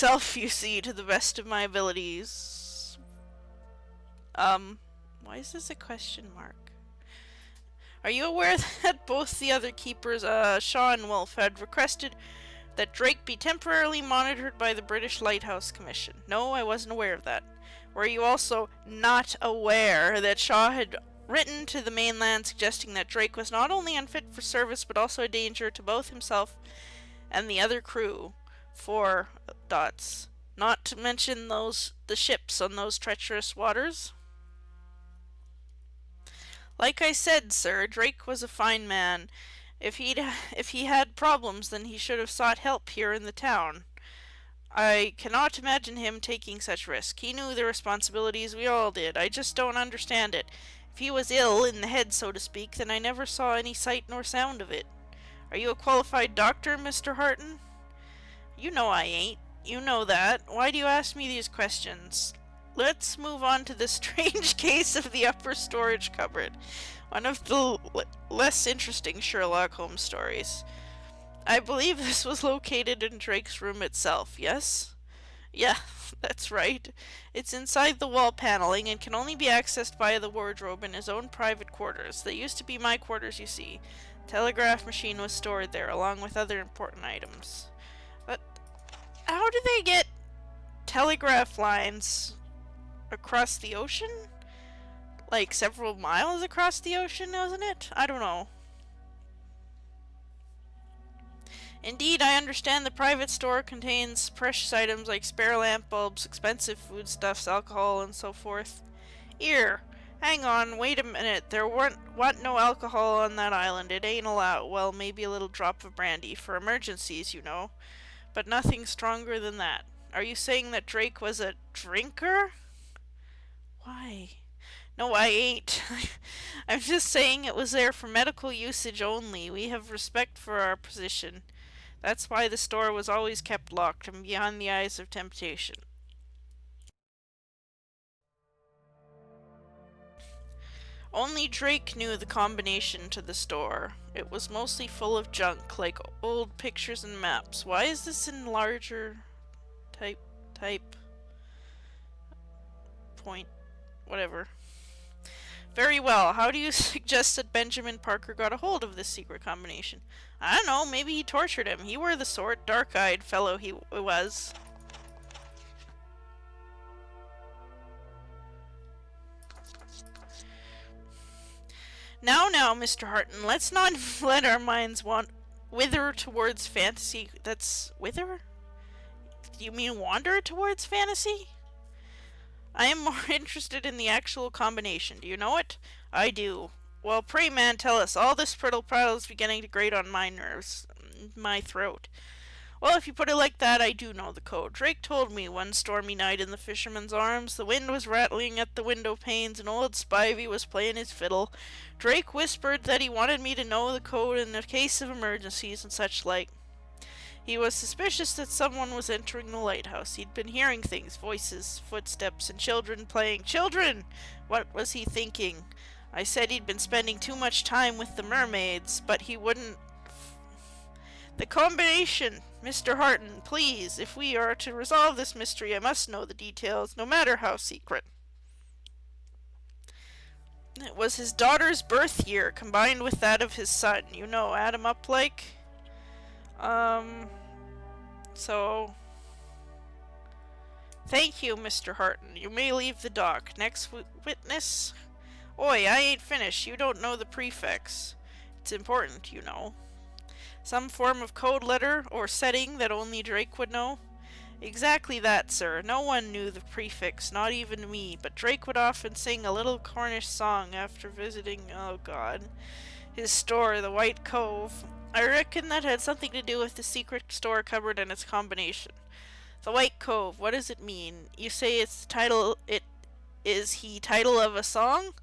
myself, you see, to the best of my abilities. Why is this a question mark? Are you aware that both the other keepers, Shaw and Wolf, had requested that Drake be temporarily monitored by the British Lighthouse Commission? No, I wasn't aware of that. Were you also not aware that Shaw had written to the mainland suggesting that Drake was not only unfit for service but also a danger to both himself and the other crew? 4 dots. Not to mention the ships on those treacherous waters? Like I said, sir, Drake was a fine man. If he had problems, then he should have sought help here in the town. I cannot imagine him taking such risk. He knew the responsibilities, we all did. I just don't understand it. If he was ill in the head, so to speak, then I never saw any sight nor sound of it. Are you a qualified doctor, Mr. Harton? You know I ain't. You know that. Why do you ask me these questions? Let's move on to the strange case of the upper storage cupboard. One of the less interesting Sherlock Holmes stories. I believe this was located in Drake's room itself, yes? Yeah, that's right. It's inside the wall paneling and can only be accessed via the wardrobe in his own private quarters. They used to be my quarters, you see. The telegraph machine was stored there, along with other important items. But how do they get telegraph lines across the ocean? Like several miles across the ocean, wasn't it? I don't know. Indeed, I understand the private store contains precious items like spare lamp bulbs, expensive foodstuffs, alcohol, and so forth. Here, hang on, wait a minute. There weren't no alcohol on that island. It ain't allowed. Well, maybe a little drop of brandy for emergencies, you know. But nothing stronger than that. Are you saying that Drake was a drinker? Why? No, I ain't. I'm just saying it was there for medical usage only. We have respect for our position. That's why the store was always kept locked and beyond the eyes of temptation. Only Drake knew the combination to the store. It was mostly full of junk, like old pictures and maps. Why is this in larger type point, whatever. Very well. How do you suggest that Benjamin Parker got a hold of this secret combination? I don't know. Maybe he tortured him. He were the sort, dark-eyed fellow he was. Now, Mr. Harton, let's not let our minds wither towards fantasy. That's wither? Do you mean wander towards fantasy? I am more interested in the actual combination. Do you know it? I do. Well, pray, man, tell us. All this prattle is beginning to grate on my nerves. My throat. Well, if you put it like that, I do know the code. Drake told me one stormy night in the Fisherman's Arms. The wind was rattling at the window panes and old Spivey was playing his fiddle. Drake whispered that he wanted me to know the code in the case of emergencies and such like. He was suspicious that someone was entering the lighthouse. He'd been hearing things, voices, footsteps, and children playing. Children! What was he thinking? I said he'd been spending too much time with the mermaids, but he wouldn't. The combination! Mr. Harton, please, if we are to resolve this mystery, I must know the details, no matter how secret. It was his daughter's birth year, combined with that of his son. You know, add 'em up like... So... Thank you, Mr. Harton. You may leave the dock. Next witness? Oi, I ain't finished. You don't know the prefix. It's important, you know. Some form of code letter or setting that only Drake would know? Exactly that, sir. No one knew the prefix, not even me, but Drake would often sing a little Cornish song after visiting, oh god, his store, the White Cove. I reckon that had something to do with the secret store cupboard and its combination. The White Cove, what does it mean? You say it's the title, title of a song?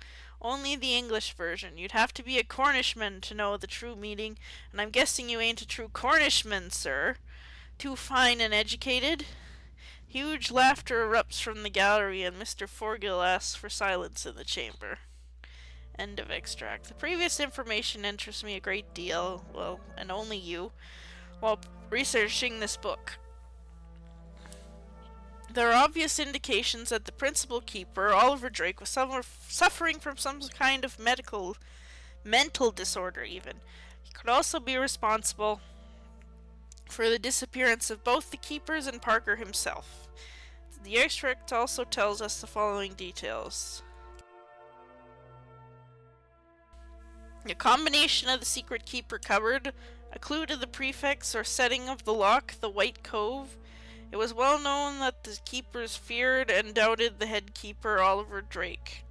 Only the English version. You'd have to be a Cornishman to know the true meaning, and I'm guessing you ain't a true Cornishman, sir. Too fine and educated? Huge laughter erupts from the gallery, and Mr. Forgill asks for silence in the chamber. End of extract. The previous information interests me a great deal, well, and only you, while researching this book. There are obvious indications that the principal keeper, Oliver Drake, was suffering from some kind of mental disorder even. He could also be responsible for the disappearance of both the keepers and Parker himself. The extract also tells us the following details. A combination of the secret keeper cupboard, a clue to the prefix or setting of the lock, the White Cove. It was well known that the keepers feared and doubted the head keeper, Oliver Drake.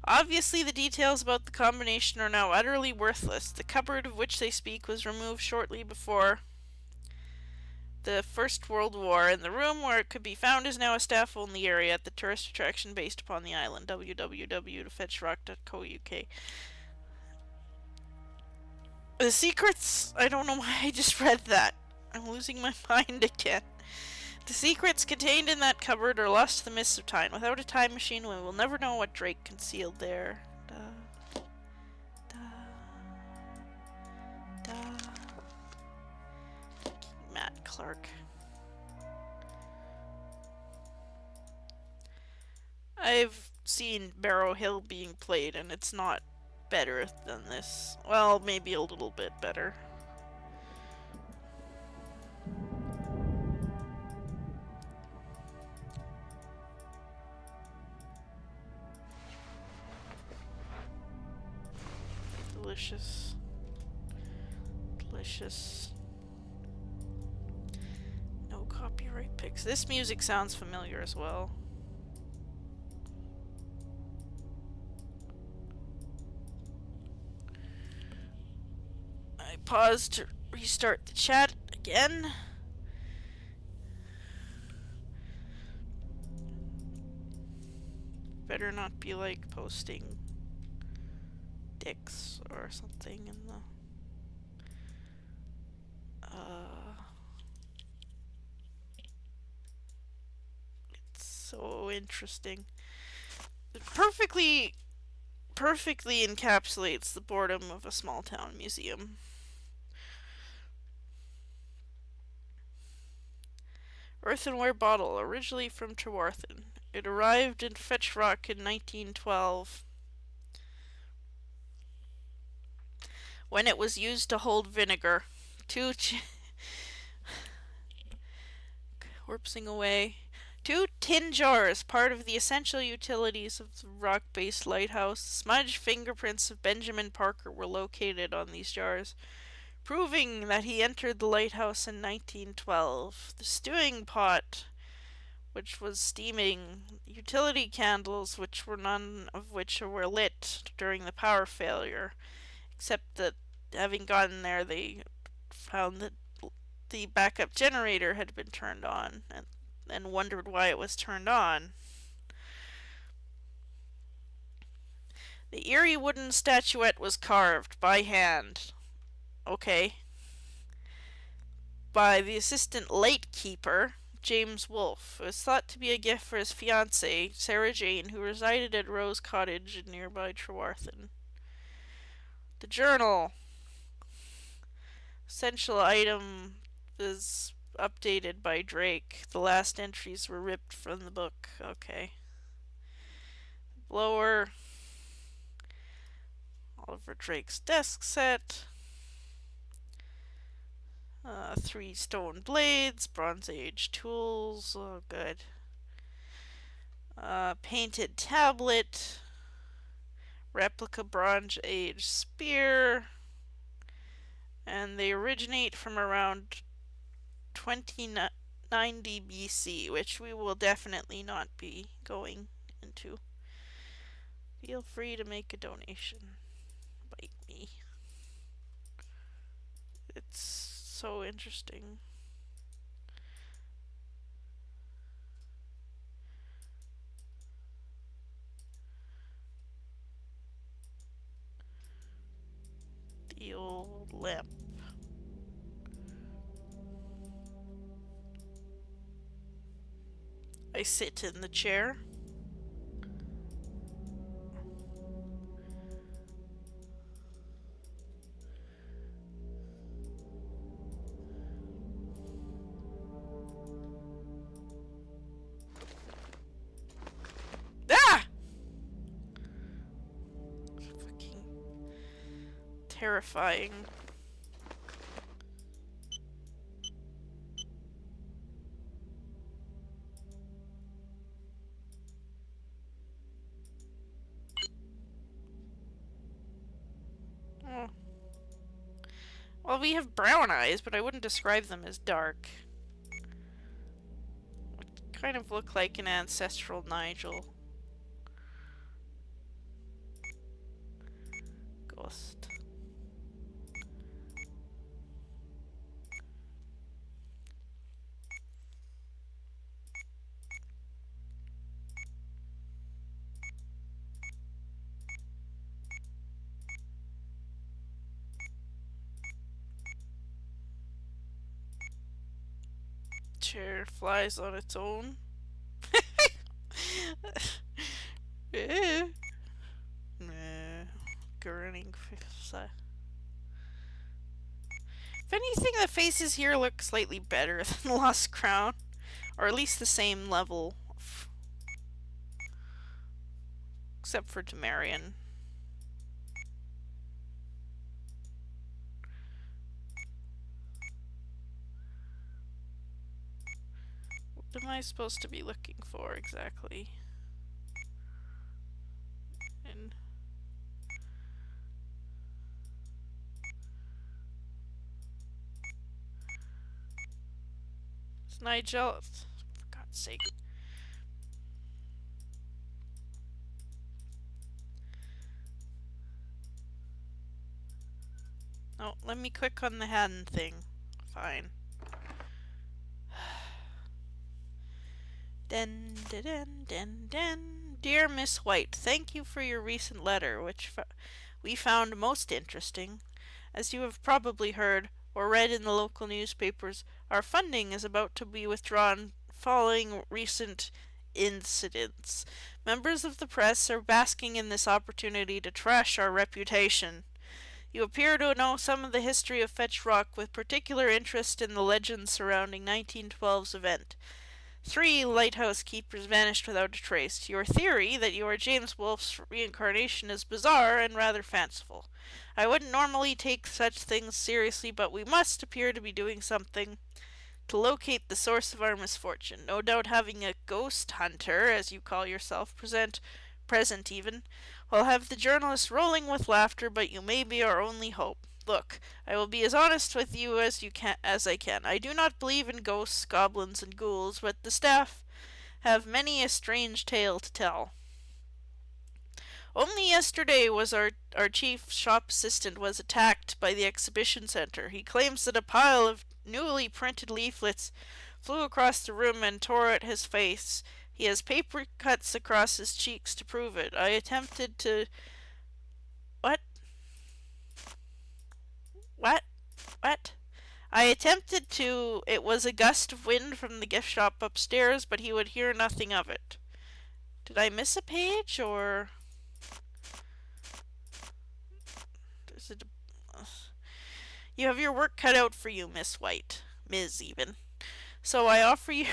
Obviously, the details about the combination are now utterly worthless. The cupboard of which they speak was removed shortly before the First World War, and the room where it could be found is now a staff-only area at the tourist attraction based upon the island. www.fetchrock.co.uk. The secrets... I don't know why I just read that. I'm losing my mind again. The secrets contained in that cupboard are lost to the mists of time. Without a time machine, we will never know what Drake concealed there. Matt Clark. I've seen Barrow Hill being played, and it's not better than this. Well, maybe a little bit better. Delicious. Delicious. No copyright picks. This music sounds familiar as well. I paused to restart the chat again. Better not be like posting dicks or something in the it's so interesting. It perfectly encapsulates the boredom of a small town museum. Earthenware bottle, originally from Trewarthen. It arrived in Fetch Rock in 1912 when it was used to hold vinegar. Corpsing away. 2 tin jars, part of the essential utilities of the rock-based lighthouse. Smudged fingerprints of Benjamin Parker were located on these jars, proving that he entered the lighthouse in 1912. The stewing pot, which was steaming, utility candles, which were none of which were lit during the power failure, except that having gotten there they found that the backup generator had been turned on and wondered why it was turned on. The eerie wooden statuette was carved by hand. Okay. By the assistant lightkeeper, James Wolfe. It was thought to be a gift for his fiancée, Sarah Jane, who resided at Rose Cottage in nearby Trewarthen. The journal. Essential item is updated by Drake. The last entries were ripped from the book. Okay. Blower. Oliver Drake's desk set. 3 stone blades, Bronze Age tools. Oh, good. Painted tablet. Replica Bronze Age spear. And they originate from around 2090 BC, which we will definitely not be going into. Feel free to make a donation. Bite me. It's so interesting. The old lamp. I sit in the chair. terrifying. Oh. Well, we have brown eyes, but I wouldn't describe them as dark. Kind of look like an ancestral Nigel. Ghost. Chair flies on its own. Eh. Nah. Grinning. If anything, the faces here look slightly better than Lost Crown. Or at least the same level. Except for Temerian. What am I supposed to be looking for exactly? And it's Nigel. For God's sake. Oh, let me click on the hand thing. Fine. Den, den, den, den, den. Dear Miss White, thank you for your recent letter, which we found most interesting. As you have probably heard or read in the local newspapers, our funding is about to be withdrawn following recent incidents. Members of the press are basking in this opportunity to trash our reputation. You appear to know some of the history of Fetch Rock, with particular interest in the legends surrounding 1912's event. 3 lighthouse keepers vanished without a trace. Your theory that you are James Wolfe's reincarnation is bizarre and rather fanciful. I wouldn't normally take such things seriously, but we must appear to be doing something to locate the source of our misfortune. No doubt having a ghost hunter, as you call yourself, present even, will have the journalists rolling with laughter, but you may be our only hope. Look, I will be as honest with you as I can. I do not believe in ghosts, goblins, and ghouls, but the staff have many a strange tale to tell. Only yesterday was our chief shop assistant was attacked by the exhibition center. He claims that a pile of newly printed leaflets flew across the room and tore at his face. He has paper cuts across his cheeks to prove it. I attempted to... What? What? I attempted to... It was a gust of wind from the gift shop upstairs, but he would hear nothing of it. Did I miss a page, or... There's a... You have your work cut out for you, Miss White. Ms. even. So I offer you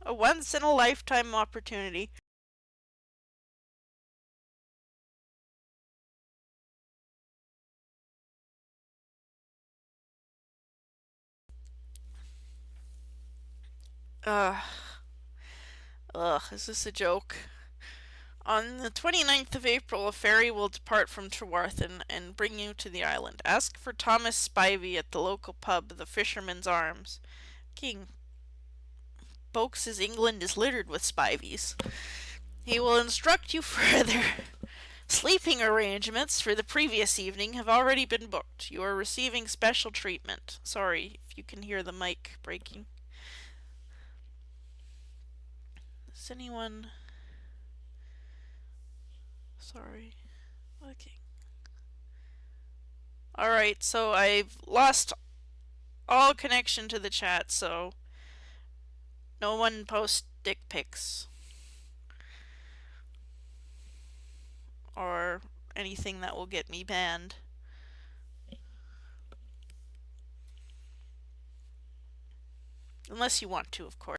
a once-in-a-lifetime opportunity. Ugh, is this a joke? On the 29th of April, a ferry will depart from Trewarthen and bring you to the island. Ask for Thomas Spivey at the local pub, the Fisherman's Arms. King Boakes' England is littered with Spiveys. He will instruct you further. Sleeping arrangements for the previous evening have already been booked. You are receiving special treatment. Sorry if you can hear the mic breaking. Is anyone... Sorry. Okay. Alright, so I've lost all connection to the chat, so no one post dick pics or anything that will get me banned. Unless you want to, of course.